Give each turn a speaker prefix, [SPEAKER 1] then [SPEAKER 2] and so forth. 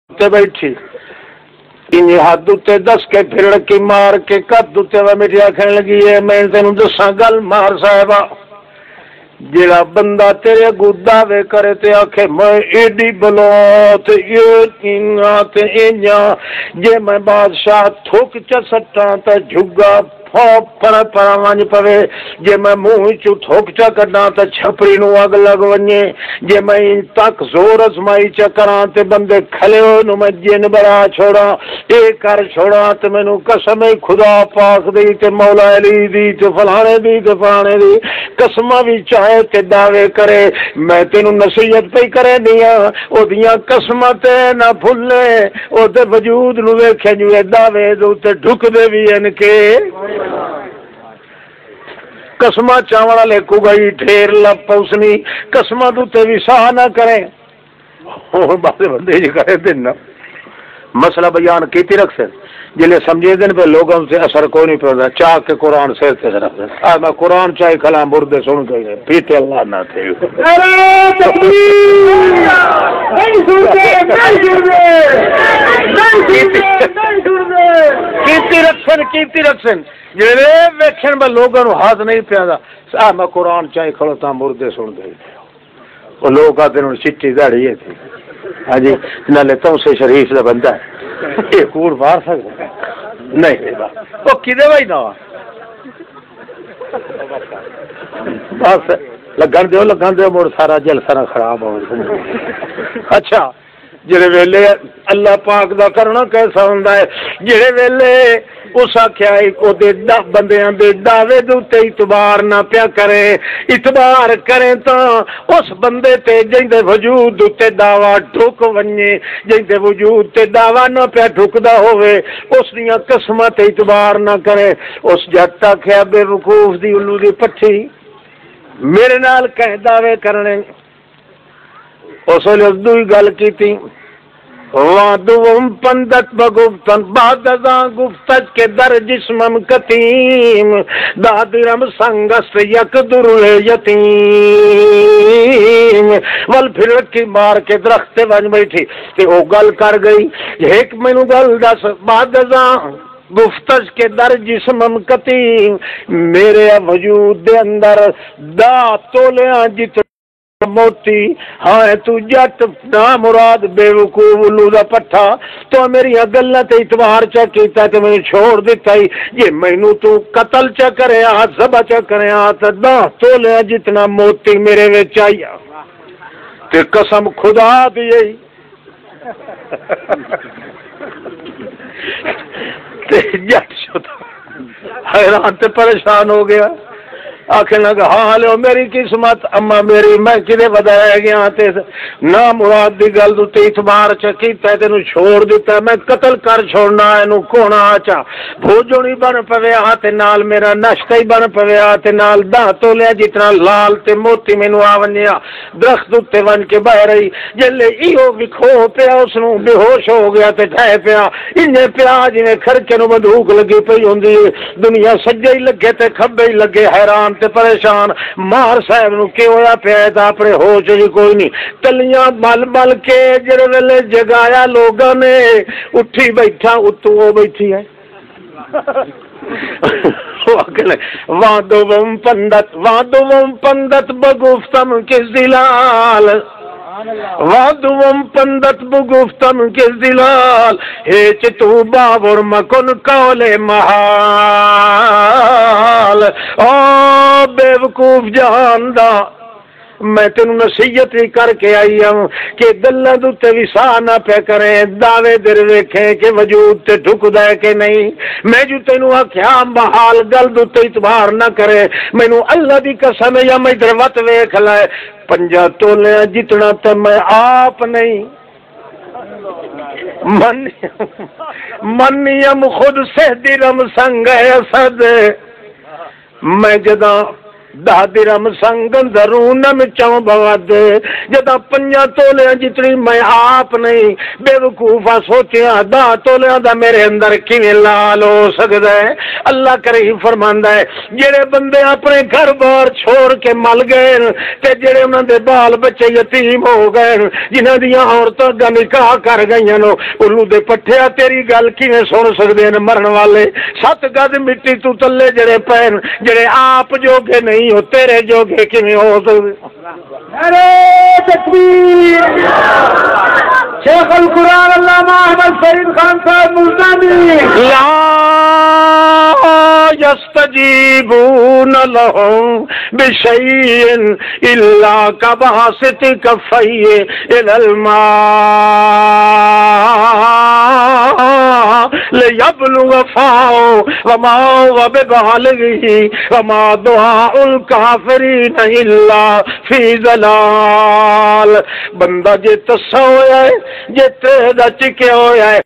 [SPEAKER 1] تے بیٹھی انہیں ہاتھ تے دس کے پھر کی مار کے قد تے میری آخر لگی ہے میں تینوں دساں گل مار صاحبہ جڑا بندہ تیرے اگوں دعوے کرے تے آکھے میں ایڈی بلوت جے میں بادشاہ تھوک چ سٹاں تے جھگا پر ونج پوے جے میں منہ چ تھوک چا کڈاں تے چھپری نو اگ لگ ونجے جے میں تک زور ازمائی چ کراں تے بندے کھلے ہو نو میں جن بڑا چھوڑاں اے کر چھوڑاں تے مینوں قسم خدا پاک دی تے مولا علی دی تے فلانے دی تے فلانے دی قسماں وی چاہے تے دعوے کرے میں تینوں نصیحت پہ کرے دیا او دیاں قسماں تے نہ بھولے او دے وجود نو ویکھے جو دعوے دے تے ڈھک دے وی ان کے قسماں چاوڑا لے کو گئی ڈھیر لپ پوسنی قسماں تو تے وسا نہ کرے اور باتیں بندے جی کرے دن مسئلہ بیان کیتی رکھ سے جلے سمجھے دن پہ لوگوں سے اثر کوئی نہیں پڑتا چاہ کے قرآن سے رکھ دیں آج میں قرآن چاہے کلام بردے سن کے پیتے اللہ نہ تھے کیتی رکھن جڑے ویکھن میں لوگوں ہاتھ نہیں پیا میں قرآن چاہے کھڑوتا مردے سن دے وہ لوگ آتے ہیں چٹی دہڑی تھی ہاں جی نالے تو سے شریف کا بندہ ہے یہ کوڑ مار سکتا نہیں وہ کدے بھائی نہ بس لگن دو مڑ سارا جلسہ نہ خراب ہو اچھا جڑے ویلے اللہ پاک دا کرنا کیسا ہوندا ہے جڑے ویلے اس آخیا بندیاں دے دعوے دے اعتبار نہ پیا کرے اعتبار کرے تو اس بندے تے جیندے وجود تے دعوی ٹھک ونجے جیندے وجود تے دعوی نہ پیا ٹھکدا ہوے اس دیاں قسماں تے اعتبار نہ کرے اس جٹ آخیا بے وقوف دی الو دی پٹھی میرے نال کہ دعوے کرنے اس ویلے دوئی گل کیتی وادوم پندت بگفتن بعد ازاں گفتت کے در جسمم کتیم دادرم سنگست یک در یتیم ول پھر رکھی مار کے درخت ونج بیٹھی تے او گل کر گئی ایک مینوں گل دس بعد ازاں گفتش کے در جسمم کتیم میرے وجود دے اندر دا تولیاں جت موتی ہاں تو جٹ نہ مراد بے وقوف الو دا پٹھا تو میری گلاں تے اعتبار چا کیتا تے میں چھوڑ دیتا ہی یہ مینوں تو قتل چا کریا ذبح چا کریا تے دا تولیا جتنا موتی میرے وچ آیا تے قسم خدا دی تے جٹ شدا حیران تے پریشان ہو گیا آخر لگا ہاں لو میری قسمت اما میری میں کدے بدایا گیا تے نہ مراد دی گل تے اعتبار چ کیتا تینوں چھوڑ دیتا میں قتل کر چھوڑنا اینو کونا چا بھوجونی بن پویا تے نال میرا نشتا ہی بن پویا تے نال دا تولیا جتنا لال تے موتی مینوں آ ونیا درخت تے ون کے بہ رہی جلے ایو وکھو پیا اس نو بے ہوش ہو گیا تے ٹھہ پیا انجے پیا جویں خرچے نو بندوق لگی پئی ہوندی دنیا سجے ہی لگے تے کھبے ہی لگے حیران تے پریشان مار صاحب نو کی ہویا پیا تے اپنے ہوش ہی کوئی نہیں تلیاں مل مل کے جڑے ویلے جگایا لوگاں نے اٹھی بیٹھا اتو وہ بیٹھی ہے وادوم پندت بگفتم کس دلال وادوم پندت بگفتم کس دلال ہیچ تو باور مکن قول محال او بے وقوف جہاندا میں تینوں نصیحت ہی کر کے آئی ہوں کہ گلاں تے وسا نہ پہ کرے دعوے در ویکھے کہ وجود تے ٹھکدا ہے کہ نہیں میں جو تینوں آکھیا بحال گل تے اعتبار نہ کرے مینوں اللہ دی قسم یا میں ادھر وت ویکھ لائے 5 تولے جتنا تے میں آپ نہیں منیم خود سے درم سنگ اسد میں جداں 10 درہم سنگ درون چوں بغد جدا 5 تولے جتنی میں آپ نہیں بے وقوفا سوچیا 10 تولے دا میرے اندر کیویں لال ہو سکدا ہے اللہ کریم فرماندا ہے جڑے بندے اپنے گھر بار چھوڑ کے مل گئے تے جڑے انہاں دے بال بچے یتیم ہو گئے جنہاں دیاں عورتاں دا نکاح کر گئیاں نو اولو دے پٹھیا تیری گل کیویں سن سکدے نے مرن والے 7 گز مٹی تو تلے جڑے پین جڑے آپ جوگے نہیں ہو تیرے جوگے کیویں ہو سکدے
[SPEAKER 2] ارے تکبیر شیخ القرآن علامہ احمد فرید خان صاحب ملتانی
[SPEAKER 1] لا يستجيبون لهم بشيء إلا كباسط كفيه إلى الماء ليبلغ فاه وما هو ببالغه وما دعاء الكافرين إلا في ضلال بندہ جے تسا ہویا ہے جے تیرا چکیا ہویا ہے